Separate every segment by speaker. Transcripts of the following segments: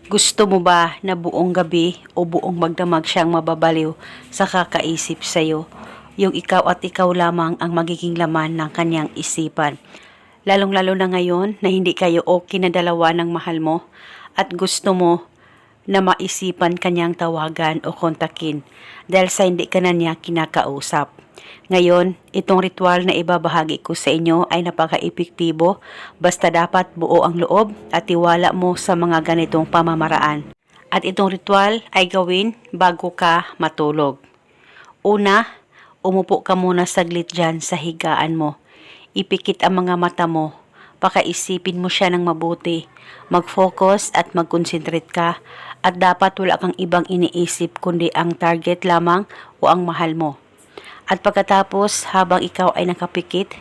Speaker 1: Gusto mo ba na buong gabi o buong magdamag siyang mababaliw sa kakaisip sa'yo? Yung ikaw at ikaw lamang ang magiging laman ng kanyang isipan. Lalong-lalo na ngayon na hindi kayo okay na dalawa ng mahal mo at gusto mo na maisipan kanyang tawagan o kontakin dahil sa hindi ka na niya kinakausap. Ngayon, itong ritual na ibabahagi ko sa inyo ay napaka-epektibo basta dapat buo ang loob at tiwala mo sa mga ganitong pamamaraan. At itong ritual ay gawin bago ka matulog. Una, umupo ka muna saglit dyan sa higaan mo. Ipikit ang mga mata mo. Pakaisipin mo siya ng mabuti. Mag-focus at mag-concentrate ka at dapat wala kang ibang iniisip kundi ang target lamang o ang mahal mo. At pagkatapos, habang ikaw ay nakapikit,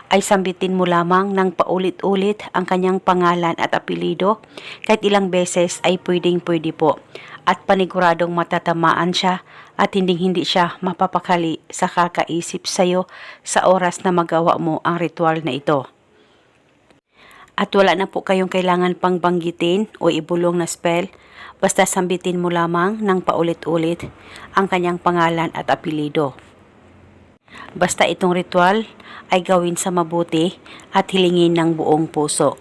Speaker 1: ay sambitin mo lamang ng paulit-ulit ang kanyang pangalan at apelido. Kahit ilang beses ay pwedeng-pwede po. At paniguradong matatamaan siya at hindi siya mapapakali sa kakaisip sa'yo sa oras na magawa mo ang ritual na ito. At wala na po kayong kailangan pang banggitin o ibulong na spell. Basta sambitin mo lamang ng paulit-ulit ang kanyang pangalan at apelido. Basta itong ritual ay gawin sa mabuti at hilingin ng buong puso.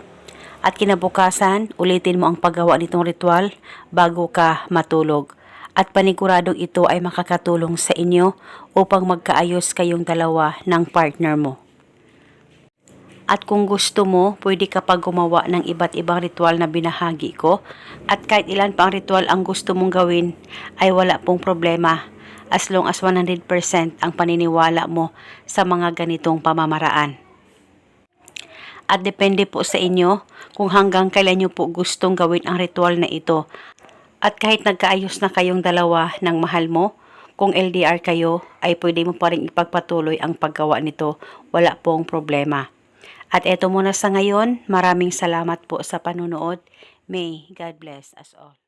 Speaker 1: At kinabukasan, ulitin mo ang paggawa nitong ritual bago ka matulog. At paniguradong ito ay makakatulong sa inyo upang magkaayos kayong dalawa ng partner mo. At kung gusto mo, pwede ka pa gumawa ng iba't ibang ritual na binahagi ko. At kahit ilan pa ang ritual ang gusto mong gawin, ay wala pong problema. As long as 100% ang paniniwala mo sa mga ganitong pamamaraan. At depende po sa inyo kung hanggang kailan nyo po gustong gawin ang ritual na ito. At kahit nagkaayos na kayong dalawa ng mahal mo, kung LDR kayo, ay pwede mo pa rin ipagpatuloy ang paggawa nito. Wala pong problema. At eto muna sa ngayon, maraming salamat po sa panunood. May God bless us all.